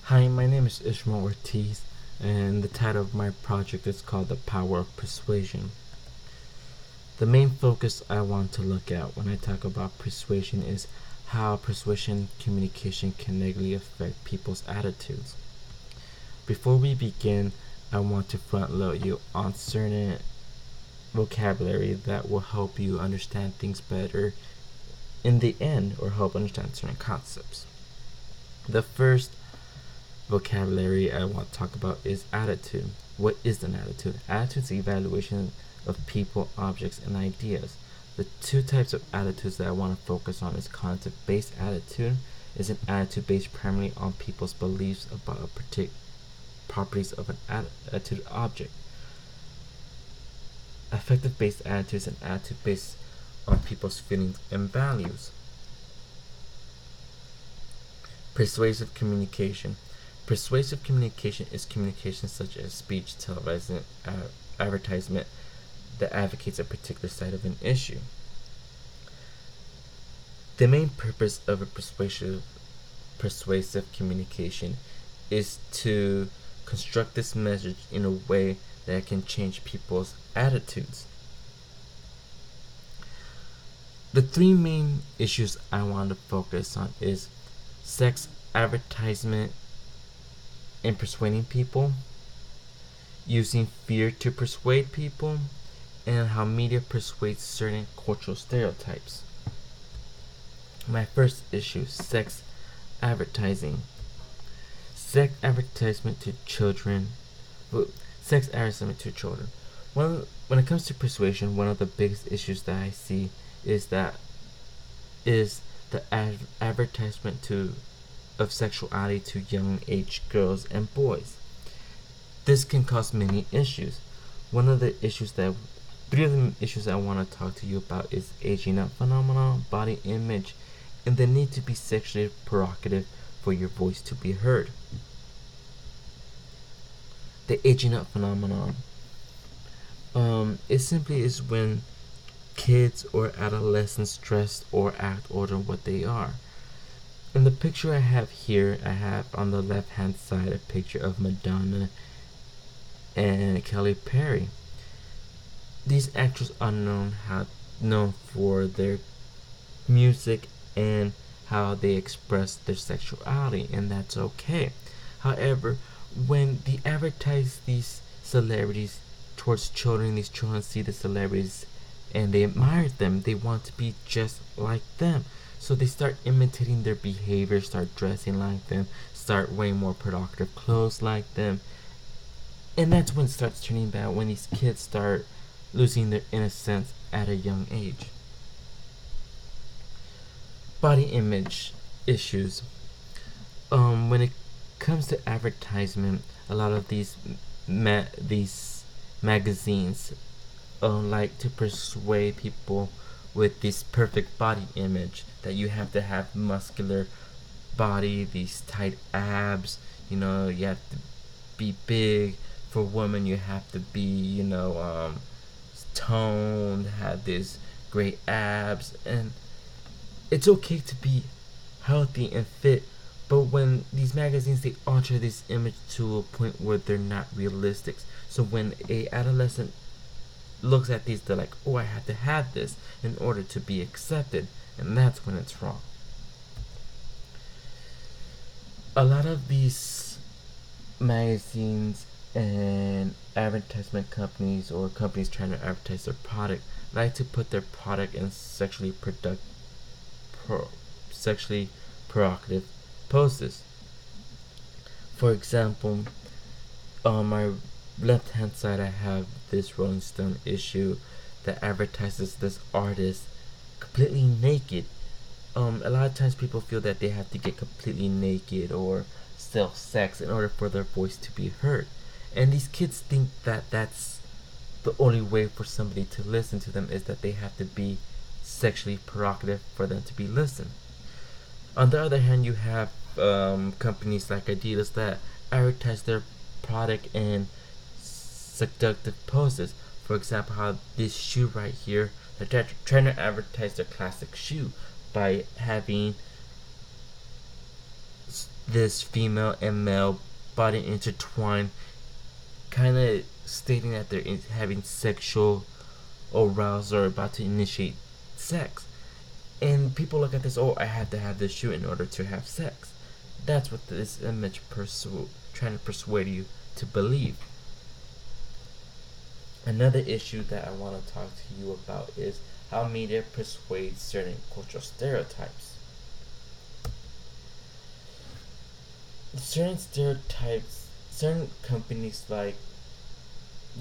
Hi, my name is Ishmael Ortiz, and the title of my project is called The Power of Persuasion. The main focus I want to look at when I talk about persuasion is how persuasion communication can negatively affect people's attitudes. Before we begin, I want to front load you on certain vocabulary that will help you understand things better in the end or help understand certain concepts. The first vocabulary I want to talk about is attitude. What is an attitude? Attitude is the evaluation of people, objects, and ideas. The two types of attitudes that I want to focus on is concept-based attitude is an attitude based primarily on people's beliefs about a particular properties of an attitude object. Affective-based attitude is an attitude based on people's feelings and values. Persuasive communication. Persuasive communication is communication such as speech, television, advertisement that advocates a particular side of an issue. The main purpose of a persuasive communication is to construct this message in a way that can change people's attitudes. The three main issues I want to focus on is sex advertisement and persuading people, using fear to persuade people, and how media persuades certain cultural stereotypes. My first issue, sex advertising. Sex advertisement to children. Sex advertisement to children. When it comes to persuasion, one of the biggest issues that I see is the advertisement of sexuality to young age girls and boys. This can cause many issues. Three of the issues I want to talk to you about is aging up phenomenon, body image, and the need to be sexually provocative for your voice to be heard. The aging up phenomenon. It simply is when kids or adolescents dress or act older than what they are. In the picture I have here, I have on the left hand side a picture of Madonna and Kelly Perry. These actors are known for their music and how they express their sexuality, and that's okay. However, when they advertise these celebrities towards children, these children see the celebrities and they admire them, they want to be just like them. So they start imitating their behavior, start dressing like them, start wearing more provocative clothes like them. And that's when it starts turning bad, when these kids start losing their innocence at a young age. Body image issues. When it comes to advertisement, a lot of these magazines like to persuade people with this perfect body image that you have to have muscular body, these tight abs, you have to be big. For women, you have to be, toned, have this great abs, and it's okay to be healthy and fit, but when these magazines, they alter this image to a point where they're not realistic. So when a adolescent looks at these, they're like, oh, I have to have this in order to be accepted, and that's when it's wrong. A lot of these magazines and advertisement companies or companies trying to advertise their product like to put their product in sexually provocative poses. For example, on my left hand side I have this Rolling Stone issue that advertises this artist completely naked. A lot of times people feel that they have to get completely naked or self sex in order for their voice to be heard. And these kids think that that's the only way for somebody to listen to them, is that they have to be sexually provocative for them to be listened. On the other hand, you have companies like Adidas that advertise their product in seductive poses. For example, how this shoe right here, they're trying to advertise their classic shoe by having this female and male body intertwined, kind of stating that they're having sexual arousal or about to initiate sex. And people look at this, oh, I have to have this shoe in order to have sex. That's what this image trying to persuade you to believe. Another issue that I want to talk to you about is how media persuades certain cultural stereotypes. Certain companies like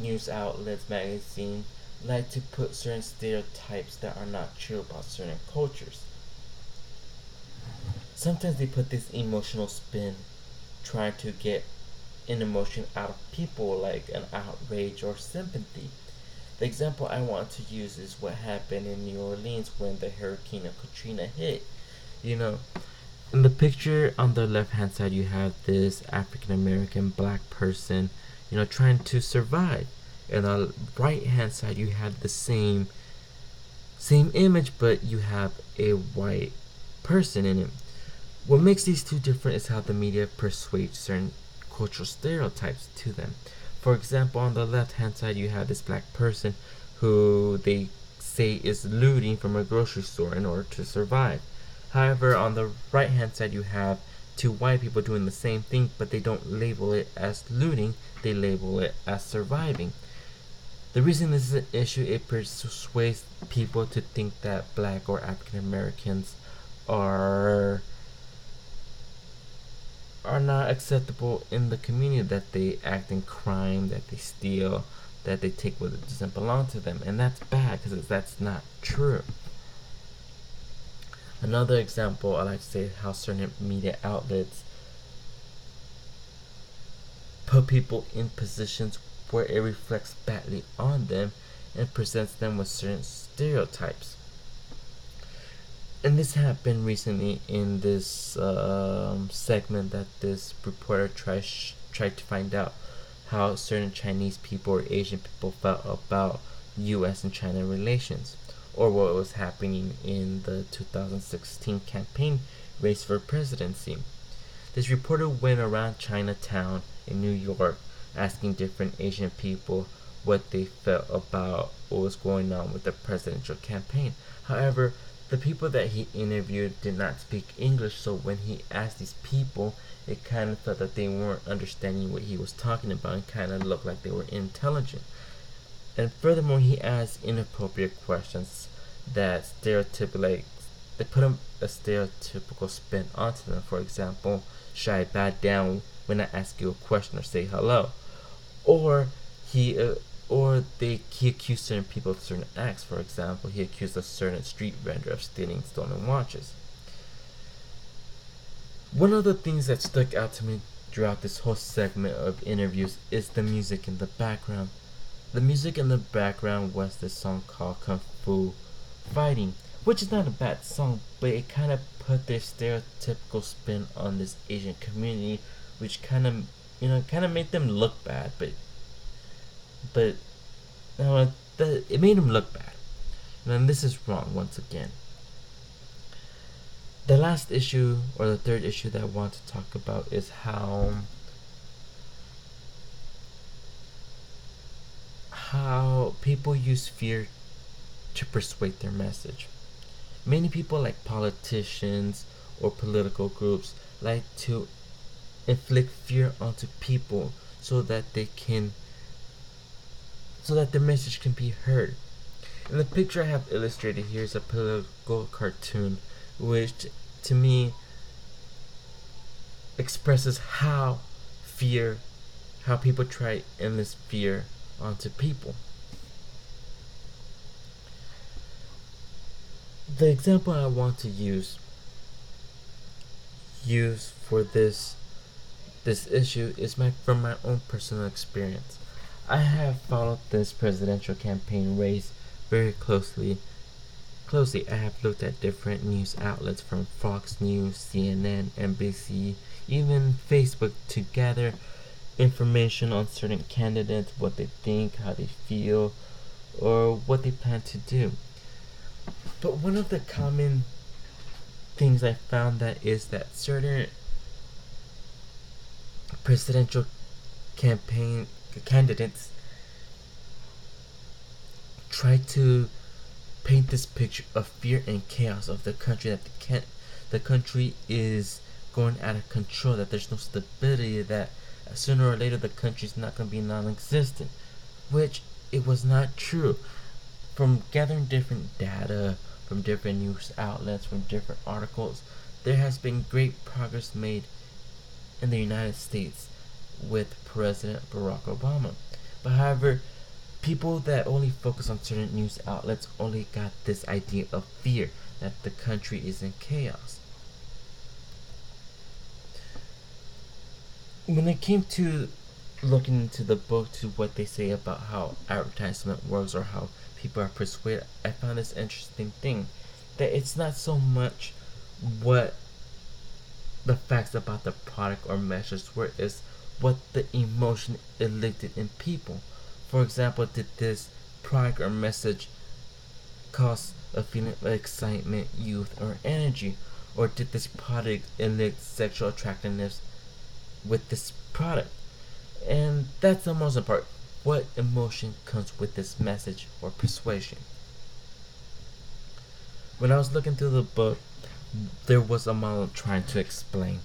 news outlets, magazines, like to put certain stereotypes that are not true about certain cultures. Sometimes they put this emotional spin trying to get an emotion out of people, like an outrage or sympathy. The example I want to use is what happened in New Orleans when the Hurricane of Katrina hit. You know, in the picture on the left hand side, you have this African American black person, trying to survive. And on the right hand side, you have the same image, but you have a white person in it. What makes these two different is how the media persuades certain cultural stereotypes to them. For example, on the left hand side, you have this black person who they say is looting from a grocery store in order to survive. However, on the right hand side, you have two white people doing the same thing, but they don't label it as looting, they label it as surviving. The reason this is an issue, it persuades people to think that black or African Americans are not acceptable in the community, that they act in crime, that they steal, that they take what doesn't belong to them. And that's bad because that's not true. Another example I like to say is how certain media outlets put people in positions where it reflects badly on them and presents them with certain stereotypes. And this happened recently in this segment that this reporter tried to find out how certain Chinese people or Asian people felt about U.S. and China relations, or what was happening in the 2016 campaign race for presidency. This reporter went around Chinatown in New York asking different Asian people what they felt about what was going on with the presidential campaign. However, the people that he interviewed did not speak English, so when he asked these people, it kind of felt that they weren't understanding what he was talking about and kind of looked like they were intelligent. And furthermore, he asked inappropriate questions that they put a stereotypical spin onto them. For example, should I bow down when I ask you a question or say hello? Or he accused certain people of certain acts. For example, he accused a certain street vendor of stealing stolen watches. One of the things that stuck out to me throughout this whole segment of interviews is the music in the background. The music in the background was this song called Kung Fu Fighting, which is not a bad song, but it kind of put their stereotypical spin on this Asian community, which kind of made them look bad, but it made them look bad. And this is wrong once again. The last issue, or the third issue that I want to talk about, is how people use fear to persuade their message. Many people, like politicians or political groups, like to inflict fear onto people so that their message can be heard. And the picture I have illustrated here is a political cartoon, which to me expresses how people try endless fear onto people. The example I want to use for this issue is from my own personal experience. I have followed this presidential campaign race very closely. I have looked at different news outlets from Fox News, CNN, NBC, even Facebook to gather information on certain candidates, what they think, how they feel, or what they plan to do. But one of the common things I found that is that certain presidential campaign candidates try to paint this picture of fear and chaos of the country, that the country is going out of control, that there's no stability, that sooner or later the country's not going to be non-existent, which it was not true. From gathering different data from different news outlets, from different articles, there has been great progress made in the United States with President Barack Obama. But however, people that only focus on certain news outlets only got this idea of fear, that the country is in chaos. When it came to looking into the book, to what they say about how advertisement works or how people are persuaded, I found this interesting thing, that it's not so much what the facts about the product or message were, is what the emotion elicited in people. For example, did this product or message cause a feeling of excitement, youth, or energy? Or did this product elicit sexual attractiveness with this product? And that's the most important. What emotion comes with this message or persuasion? When I was looking through the book, there was a model trying to explain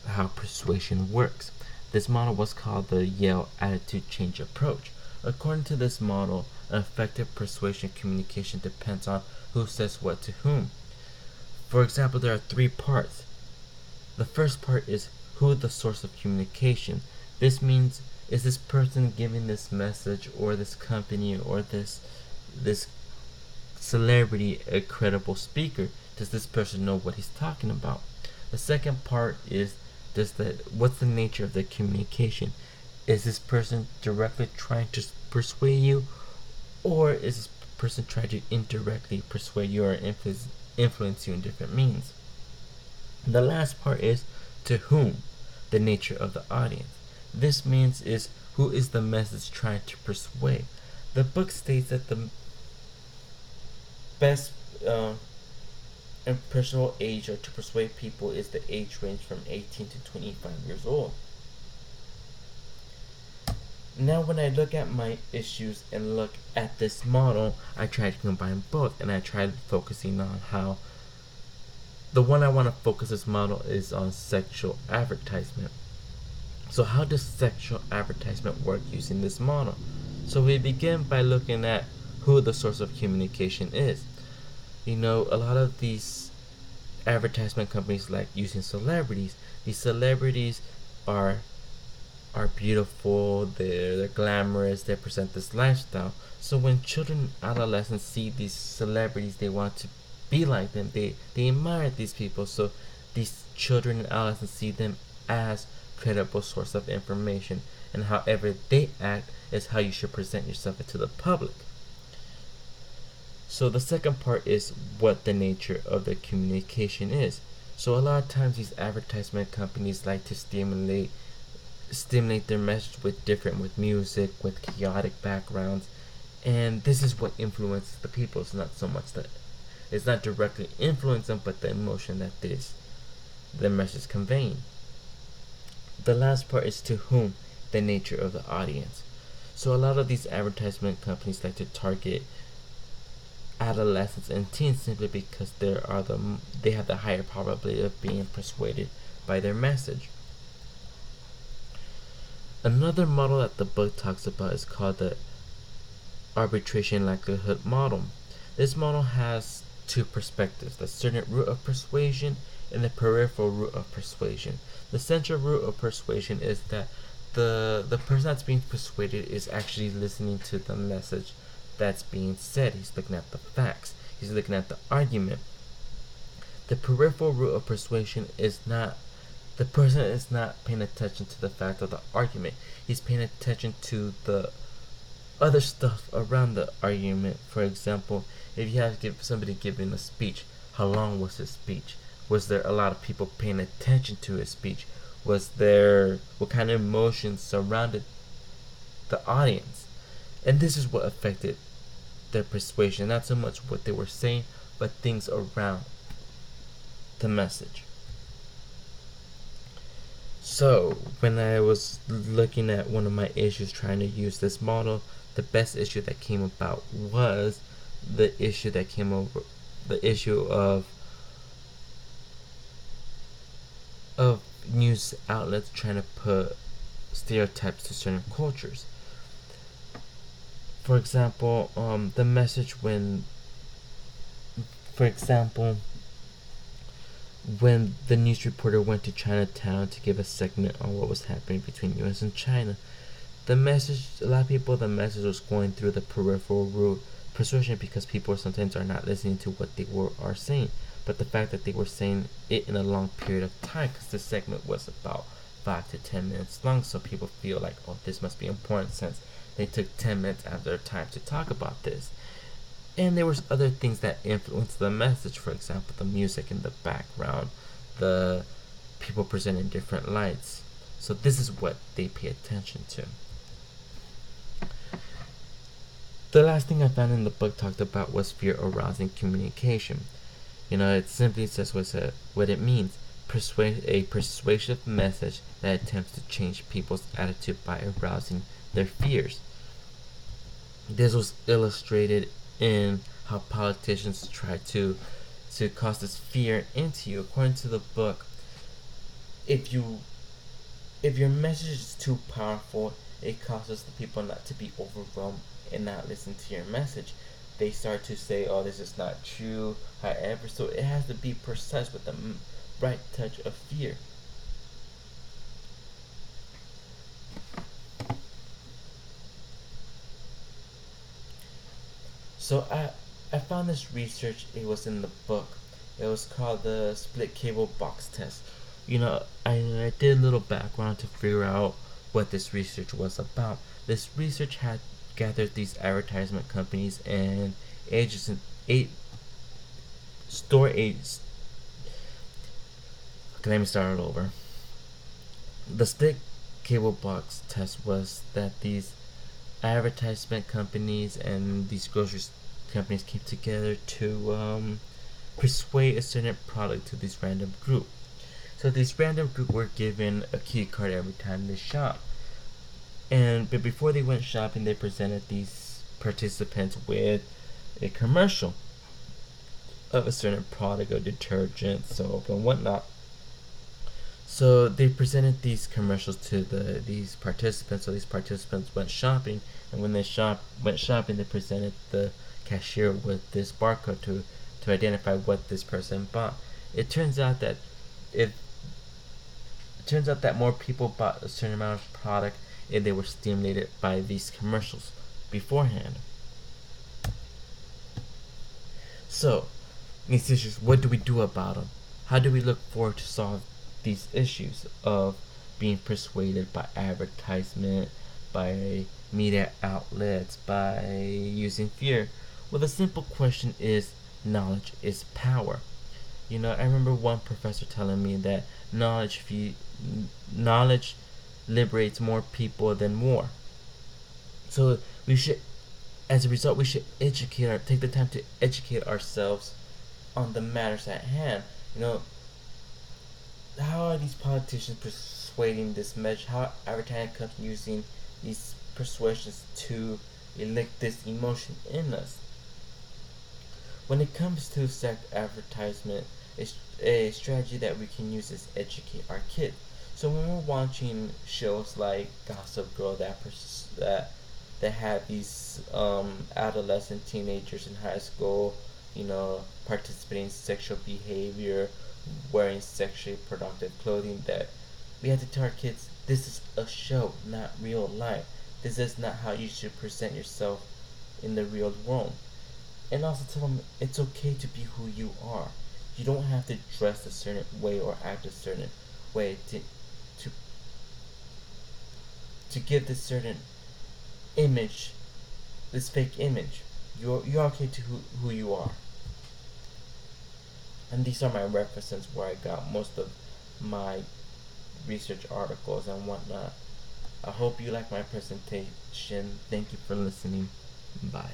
how persuasion works. This model was called the Yale Attitude Change Approach. According to this model, an effective persuasion communication depends on who says what to whom. For example, there are 3 parts. The first part is who the source of communication. This means, is this person giving this message, or this company, or this celebrity a credible speaker? Does this person know what he's talking about? The second part is, what's the nature of the communication? Is this person directly trying to persuade you, or is this person trying to indirectly persuade you or influence you in different means? The last part is to whom, the nature of the audience. This means is, who is the message trying to persuade? The book states that the best impressionable age or to persuade people is the age range from 18 to 25 years old. Now when I look at my issues and look at this model, I try to combine both, and I tried focusing on how the one I want to focus this model is on sexual advertisement. So how does sexual advertisement work using this model? So we begin by looking at who the source of communication is. You know, a lot of these advertisement companies like using celebrities. These celebrities are beautiful, they're glamorous, they present this lifestyle. So when children and adolescents see these celebrities, they want to be like them. They admire these people. So these children and adolescents see them as credible source of information, and however they act is how you should present yourself to the public. So the second part is what the nature of the communication is. So a lot of times these advertisement companies like to stimulate their message with music, with chaotic backgrounds, and this is what influences the people. It's not so much that it's not directly influencing them, but the emotion that the message is conveying. The last part is to whom, the nature of the audience. So a lot of these advertisement companies like to target adolescents and teens simply because they have the higher probability of being persuaded by their message. Another model that the book talks about is called the arbitration likelihood model. This model has 2 perspectives: the central root of persuasion and the peripheral root of persuasion. The central root of persuasion is that the person that's being persuaded is actually listening to the message that's being said. He's looking at the facts. He's looking at the argument. The peripheral root of persuasion is not, the person is not paying attention to the fact of the argument. He's paying attention to the other stuff around the argument. For example, if you have somebody giving a speech, how long was his speech? Was there a lot of people paying attention to his speech? What kind of emotions surrounded the audience? And this is what affected their persuasion, not so much what they were saying, but things around the message. So, when I was looking at one of my issues trying to use this model, the best issue that came about was the issue of news outlets trying to put stereotypes to certain cultures. For example, the message for example, when the news reporter went to Chinatown to give a segment on what was happening between U.S. and China, a lot of people, the message was going through the peripheral route persuasion because people sometimes are not listening to what they are saying. But the fact that they were saying it in a long period of time, because the segment was about 5 to 10 minutes long, so people feel like, oh, this must be important since they took 10 minutes out of their time to talk about this. And there was other things that influenced the message, for example, the music in the background, the people presenting different lights. So this is what they pay attention to. The last thing I found in the book talked about was fear arousing communication. It simply says what it means. A persuasive message that attempts to change people's attitude by arousing their fears. This was illustrated in how politicians try to cause this fear into you. According to the book, if your message is too powerful, it causes the people not to be overwhelmed and not listen to your message. They start to say, oh, this is not true, however, so it has to be precise with the right touch of fear. So I found this research, it was in the book. It was called the split cable box test. I did a little background to figure out what this research was about. This research had gathered these advertisement companies and agents and store agents. Okay, let me start it over. The split cable box test was that these advertisement companies and these grocery companies came together to persuade a certain product to this random group. So this random group were given a key card every time they shop. But before they went shopping, they presented these participants with a commercial of a certain product, or detergent, soap, and whatnot. So they presented these commercials to these participants. So these participants went shopping, and when they went shopping, they presented the cashier with this barcode to identify what this person bought. It turns out that more people bought a certain amount of product if they were stimulated by these commercials beforehand. So, these issues, what do we do about them? How do we look forward to solve these issues of being persuaded by advertisement, by media outlets, by using fear? Well, the simple question is, knowledge is power. I remember one professor telling me that knowledge liberates more people than war. So as a result, we should take the time to educate ourselves on the matters at hand. How are these politicians persuading this message? How are advertising companies using these persuasions to elicit this emotion in us? When it comes to sex advertisement, a strategy that we can use is educate our kids. So when we're watching shows like Gossip Girl that have these adolescent teenagers in high school, participating in sexual behavior, wearing sexually productive clothing, that we have to tell our kids, this is a show, not real life. This is not how you should present yourself in the real world. And also tell them it's okay to be who you are. You don't have to dress a certain way or act a certain way to give this certain image, this fake image. You're okay to who you are. And these are my references where I got most of my research articles and whatnot. I hope you like my presentation. Thank you for listening. Bye.